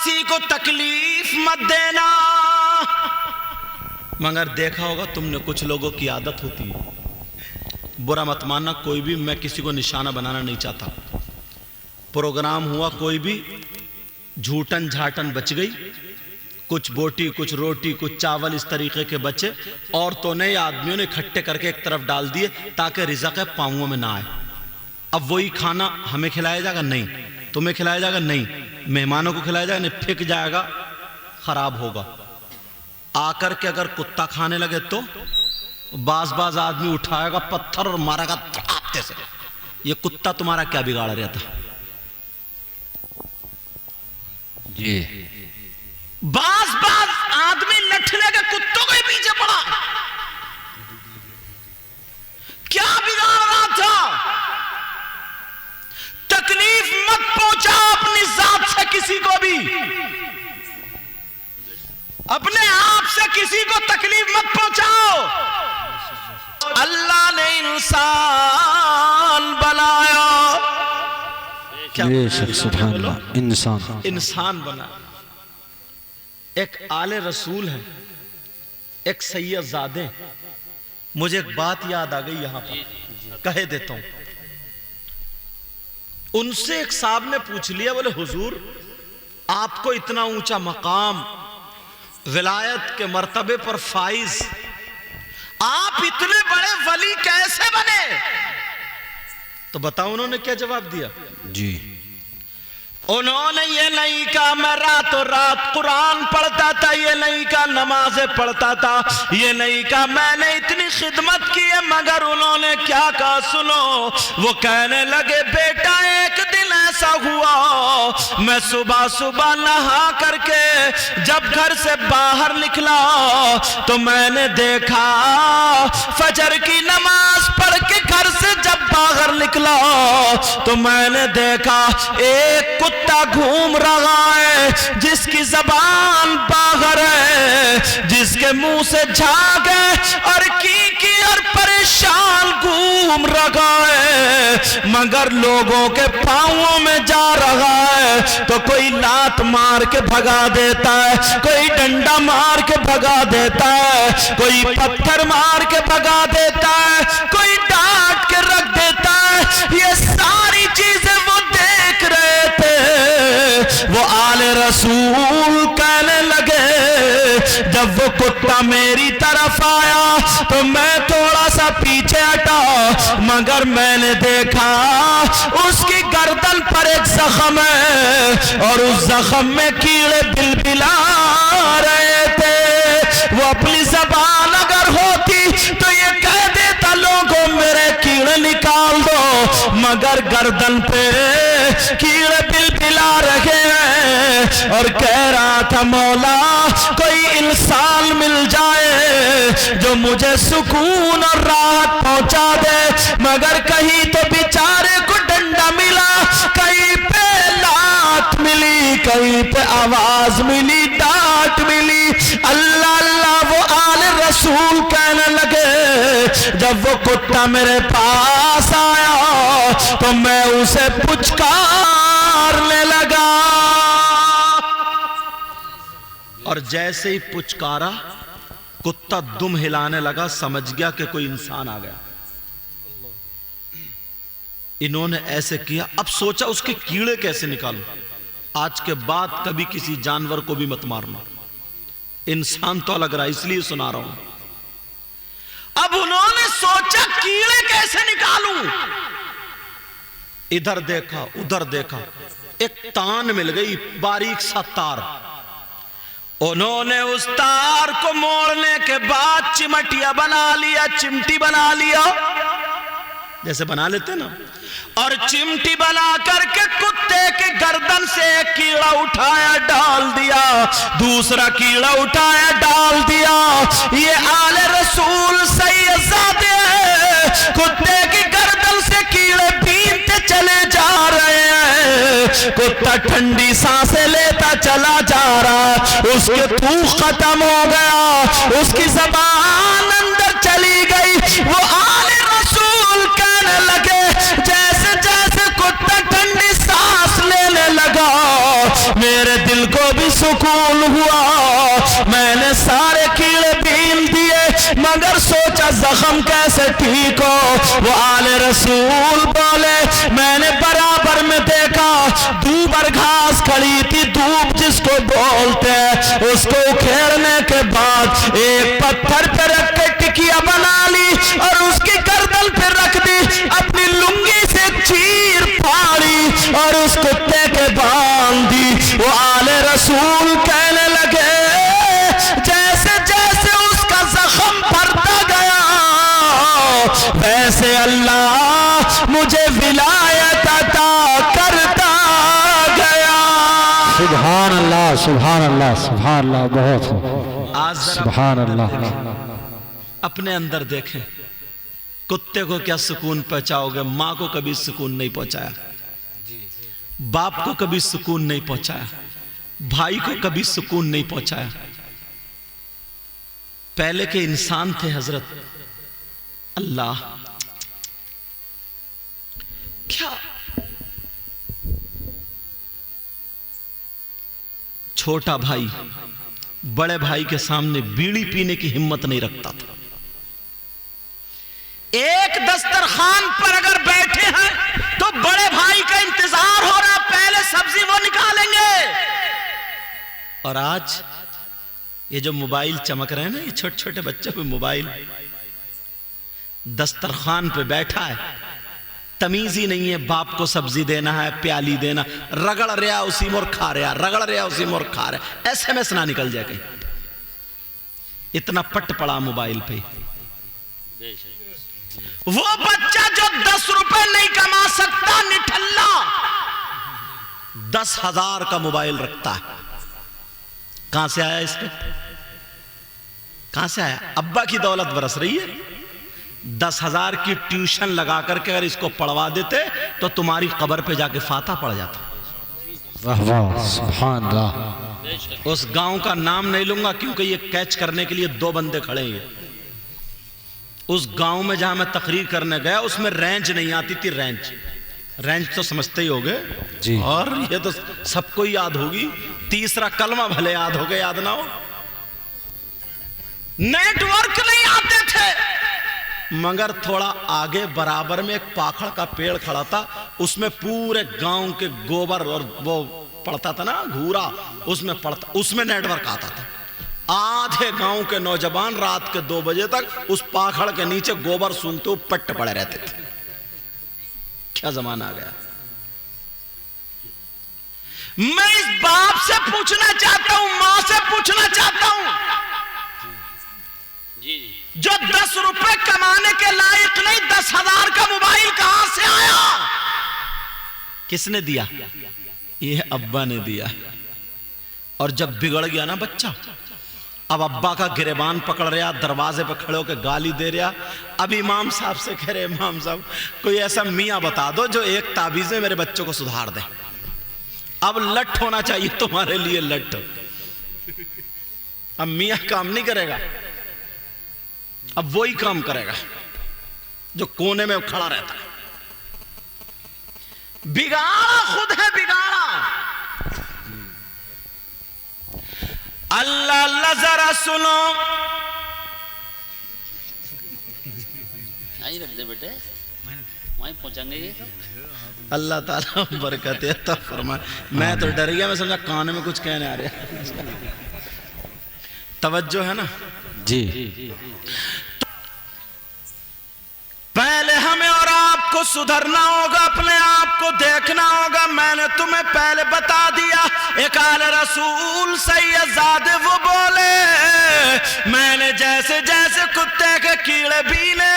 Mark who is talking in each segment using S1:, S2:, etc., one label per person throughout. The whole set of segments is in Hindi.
S1: किसी को तकलीफ मत देना। मगर देखा होगा तुमने, कुछ लोगों की आदत होती है, बुरा मत मानना कोई भी, मैं किसी को निशाना बनाना नहीं चाहता। प्रोग्राम हुआ, कोई भी झूठन झाटन बच गई, कुछ बोटी कुछ रोटी कुछ चावल इस तरीके के बचे, औरतों ने आदमियों ने इकट्ठे करके एक तरफ डाल दिए ताकि रिज़्क़ पाँवों में ना आए। अब वही खाना हमें खिलाया जाएगा? नहीं। तुम्हें खिलाया जाएगा? नहीं। मेहमानों को खिलाया जाएगा? नहीं। फेंक जाएगा, खराब होगा। आकर के अगर कुत्ता खाने लगे तो बाज आदमी उठाएगा पत्थर और मारेगा आपते से। ये कुत्ता तुम्हारा क्या बिगाड़ रहा था?
S2: जी।
S1: बाज आदमी लठने के कुत्तों के पीछे पड़ा, क्या बिगाड़ रहा था? तकलीफ मत पहुंचा अपनी जात से किसी को भी, अपने आप से किसी को तकलीफ मत पहुंचाओ। अल्लाह ने इंसान बनाया,
S2: सुभान अल्लाह,
S1: इंसान बना। एक आले रसूल है, एक सैयदजादे। मुझे एक बात याद आ गई, यहां पर कह देता हूं। उनसे एक साहब ने पूछ लिया, बोले हुजूर आपको इतना ऊंचा मकाम, विलायत के मर्तबे पर फाइज, आप इतने बड़े वली कैसे बने? तो बताओ उन्होंने क्या जवाब दिया?
S2: जी।
S1: उन्होंने ये नहीं कहा मैं रातों रात कुरान पढ़ता था, ये नहीं कहा नमाजें पढ़ता था, ये नहीं कहा मैंने इतनी खिदमत की है, मगर उन्होंने क्या कहा सुनो। वो कहने लगे बेटा एक दिन ऐसा हुआ, मैं सुबह सुबह नहा करके जब घर से बाहर निकला तो मैंने देखा, फजर की नमाज पढ़ के घर से जब बाहर निकला तो मैंने देखा एक कुत्ता घूम रहा है जिसकी जबान बाहर है, जिसके मुंह से झाग है और की और परेशान घूम रहा है, मगर लोगों के पांवों में जा रहा है तो कोई लात मार के भगा देता है, कोई डंडा मार के भगा देता है, कोई पत्थर मार के भगा देता है, कोई डांट के रख देता है। ये सारी चीजें वो देख रहे थे। वो आले रसूल कहने लगे जब वो कुत्ता मेरी तरफ आया तो मैं थोड़ा सा पीछे हटा, मगर मैंने देखा उसकी गर्दन पर एक जख्म है और उस जख्म में कीड़े बिलबिला रहे थे। वो अपनी जबान अगर होती तो ये कह देता लोगों मेरे कीड़े निकाल दो, मगर गर्दन पे कीड़े बिलबिला रहे हैं और कह रहा था मौला कोई इंसान मिल जाए जो मुझे सुकून और राहत पहुंचा दे, मगर कहीं तो बेचारे को डंडा मिला, कहीं पे लात मिली, कहीं पे आवाज मिली, डांट मिली। अल्लाह अल्लाह वो आले रसूल कहने लगे जब वो कुत्ता मेरे पास आया तो मैं उसे पुचकारने लगा और जैसे ही पुचकारा कुत्ता दुम हिलाने लगा, समझ गया कि कोई इंसान आ गया। इन्होंने ऐसे किया, अब सोचा उसके कीड़े कैसे निकालूं। आज के बाद कभी किसी जानवर को भी मत मारना, इंसान तो अलग रहा, इसलिए सुना रहा हूं। अब उन्होंने सोचा कीड़े कैसे निकालूं, इधर देखा उधर देखा, एक तान मिल गई, बारीक सा तार। उन्होंने उस तार को मोड़ने के बाद चिमटिया बना लिया, चिमटी बना लिया, जैसे बना लेते ना, और चिमटी बना करके कुत्ते के गर्दन से एक कीड़ा उठाया डाल दिया, दूसरा कीड़ा उठाया डाल दिया। ये आले रसूल सैयदजादे कुत्ते की गर्दन से कीड़े बीनते चले जा रहे हैं, कुत्ता ठंडी सांसें लेता चला जा रहा, उसके थूक खत्म हो गया, उसकी जबान अंदर चली गई। वो आले रसूल कहने लगे जैसे जैसे कुत्ता ठंडी सांस लेने लगा मेरे दिल को भी सुकून हुआ। मैंने सारे कीड़े बीन दिए मगर सोचा जख्म कैसे ठीक हो। वो आले रसूल बोले मैंने बराबर में देखा दूबर घास खड़ी थी, धूप जिसको बोलते हैं, उसको उखेड़ने के बाद एक पत्थर पे रख के टिकिया बना ली और उसकी गर्दन पे रख दी, अपनी लुंगी से चीर फाड़ी और उस कुत्ते के बांध दी। वो आले रसूल कहने लगे जैसे जैसे उसका जख्म भरता गया वैसे अल्लाह मुझे विलायत अता करता गया।
S2: सुभान अल्लाह, सुभान अल्लाह, सुभान अल्लाह। बहुत
S1: आज
S2: सुभान अल्लाह।
S1: अपने अंदर देखें, कुत्ते को क्या सुकून पहुंचाओगे? मां को कभी सुकून नहीं पहुंचाया, बाप को कभी सुकून नहीं पहुंचाया, भाई को कभी सुकून नहीं पहुंचाया। पहले के इंसान थे हजरत, अल्लाह क्या छोटा भाई बड़े भाई के सामने बीड़ी पीने की हिम्मत नहीं रखता था। एक दस्तरखान पर अगर बैठे हैं तो बड़े भाई का इंतजार हो रहा, पहले सब्जी वो निकालेंगे। और आज ये जो मोबाइल चमक रहे हैं ना, ये छोटे छोटे बच्चों पे मोबाइल, दस्तरखान पे बैठा है, तमीज ही नहीं है बाप को सब्जी देना है, प्याली देना, रगड़ रहा उसी मोर खा रहा, रगड़ रहा उसी मोर खा रहा। SMS ना निकल जाए कहीं, इतना पट पड़ा मोबाइल पे। वो बच्चा जो 10 रुपए नहीं कमा सकता, निठल्ला 10,000 का मोबाइल रखता है। कहां से आया इसको? कहां से आया? अब्बा की दौलत बरस रही है। 10,000 की ट्यूशन लगा करके अगर इसको पढ़वा देते तो तुम्हारी कब्र पे जाके फाता पड़ जाता।
S2: वाह वाह, सुभान अल्लाह।
S1: उस गांव का नाम नहीं लूंगा क्योंकि ये कैच करने के लिए 2 बंदे खड़े हैं। उस गांव में जहां मैं तकरीर करने गया उसमें रेंज नहीं आती थी। रेंज तो समझते ही होगे
S2: जी,
S1: और ये तो सबको ही याद होगी। तीसरा कलमा भले याद हो गए, याद ना हो। नेटवर्क नहीं आते थे मगर थोड़ा आगे बराबर में एक पाखड़ का पेड़ खड़ा था, उसमें पूरे गांव के गोबर और वो पड़ता था ना घूरा, उसमें पड़ता, उसमें नेटवर्क आता था। आधे गांव के नौजवान रात के 2 बजे तक उस पाखड़ के नीचे गोबर सूंघते हुए पट्ट पड़े रहते थे। क्या जमाना आ गया। मैं इस बाप से पूछना चाहता हूं, मां से पूछना चाहता हूं, जो 10 रुपए कमाने के लायक नहीं, 10,000 का मोबाइल कहां से आया? किसने दिया? ये अब्बा ने दिया। और जब बिगड़ गया ना बच्चा, अब अब्बा का गिरेबान पकड़ रहा, दरवाजे पे खड़े होकर गाली दे रहा। अब इमाम साहब से कह रहे, इमाम साहब कोई ऐसा मियाँ बता दो जो एक ताबीज में मेरे बच्चों को सुधार दे। अब लठ होना चाहिए तुम्हारे लिए, लठ। अब मियाँ काम नहीं करेगा, अब वही काम करेगा जो कोने में खड़ा रहता है। बिगाड़ा खुद है, बिगाड़ा। अल्लाह अल्लाह जरा सुनो,
S3: यहीं रख दे बेटे, वहीं पहुंचाएंगे ये।
S1: अल्लाह ताला बरकत अता फरमाए। मैं तो डर गया, मैं समझा कान में कुछ कहने आ रहा। तवज्जो है ना
S2: जी।
S1: पहले हमें और आपको सुधरना होगा, अपने आप को देखना होगा। मैंने तुम्हें पहले बता दिया, एक आले रसूल सैयदजादे वो बोले, मैंने जैसे जैसे कुत्ते के कीड़े बीने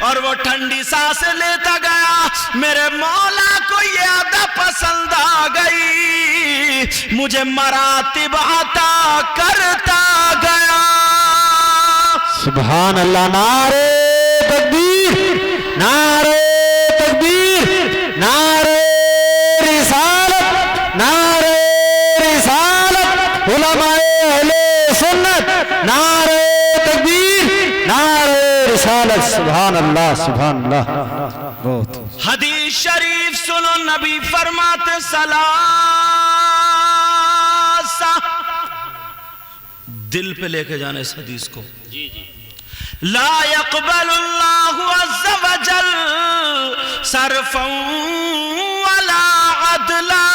S1: और वो ठंडी सांसें लेता गया, मेरे मौला को ये अदा पसंद आ गई, मुझे मरातिब अता करता गया।
S2: सुभान अल्लाह। नारे तकबीर, नारे तकबीर, नारे रिसालत, नारे रिसालत, उलमाए अहले सुन्नत, नारे तकबीर, नारे रिसालत। सुभान अल्लाह, सुभान अल्लाह। बहुत
S1: हदीस शरीफ सुनो, नबी फरमाते सलाम दिल पे लेके जाना इस हदीस को।
S3: जी जी।
S1: ला यक़बलुल्लाहु अज़्ज़ा वजल सरफ़न वला अदला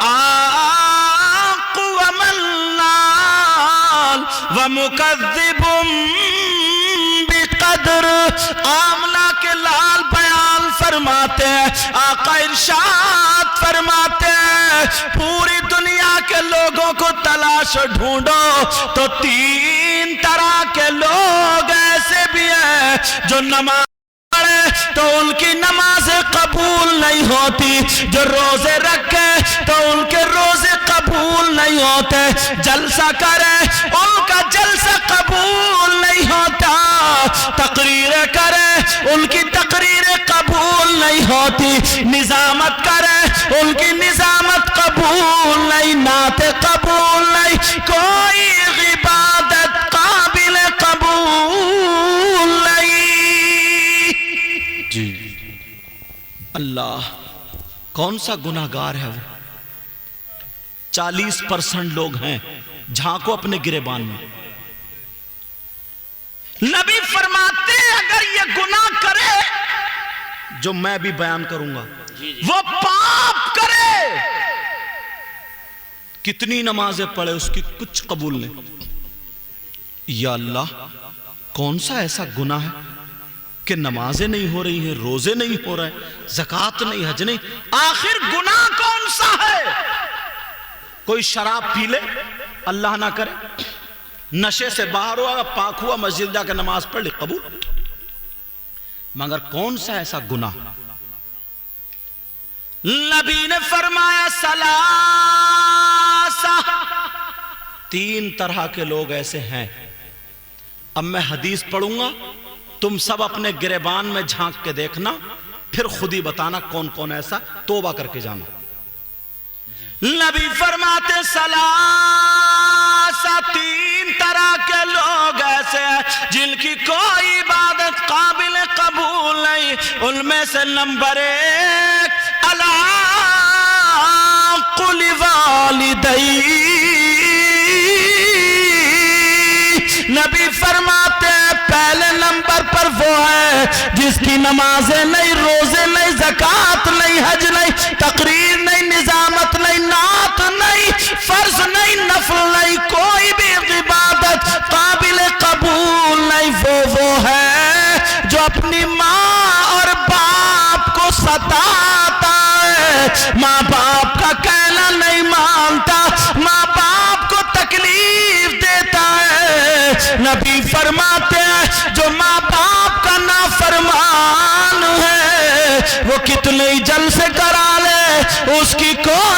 S1: आक़ु व मन्नाल व मुकज़्ज़िबुम बिक़द्र। आमना के लाल बयान फरमाते हैं, आका इरशाद फरमाते हैं, पूरी दुनिया के लोगों को तलाश ढूंढो तो 3 तरह के लोग ऐसे भी हैं जो नमाज पढ़े तो उनकी नमाज कबूल नहीं होती, जो रोजे रखे तो उनके रोजे कबूल नहीं होते, जलसा करे उनका जलसा कबूल नहीं होता, तकरीरें करे उनकी तकरीरें कबूल नहीं होती, निजामत करे उनकी निजामत कबूल नहीं, नाते कबूल नहीं, कोई इबादत काबिल कबूल नहीं। जी अल्लाह कौन सा गुनाहगार है वो? 40% लोग हैं, झांको अपने गिरेबान में। नबी फरमाते अगर ये गुनाह करे जो मैं भी बयान करूंगा, वो पाप करे, कितनी नमाजें पढ़े उसकी कुछ कबूल नहीं। या अल्लाह कौन सा ऐसा गुनाह है कि नमाजें नहीं हो रही हैं, रोजे नहीं हो रहे, ज़कात नहीं, हज नहीं, आखिर गुनाह कौन सा है? कोई शराब पी ले, अल्लाह ना करे, नशे से बाहर हुआ, पाक हुआ, मस्जिद जाकर नमाज पढ़ ली, कबूल। मगर कौन सा ऐसा गुनाह? नबी ने फरमाया सलासा, 3 तरह के लोग ऐसे हैं। अब मैं हदीस पढ़ूंगा, तुम सब अपने गिरेबान में झांक के देखना, फिर खुद ही बताना कौन कौन ऐसा, तौबा करके जाना। नबी फरमाते सलासा, 3 तरह के लोग ऐसे हैं जिनकी कोई इबादत काबिल कबूल नहीं। उनमें से नंबर 1 अला कुल वालिदै। नबी फरमाते हैं पहले नंबर पर वो है जिसकी नमाजें नहीं, रोजे नहीं, ज़कात नहीं, हज नहीं, तकरीर नहीं, निजामत नहीं, नात नहीं, फर्ज नहीं, नफल नहीं, कोई भी इबादत काबिल कबूल नहीं। वो है जो अपनी माँ और बाप को सताता है, माँ बाप का कहना नहीं मानता, माँ बाप को तकलीफ देता है। नबी फरमाते हैं जो माँ बाप का नाफरमान है वो कितने ही जलसे करा ले, उसकी कोई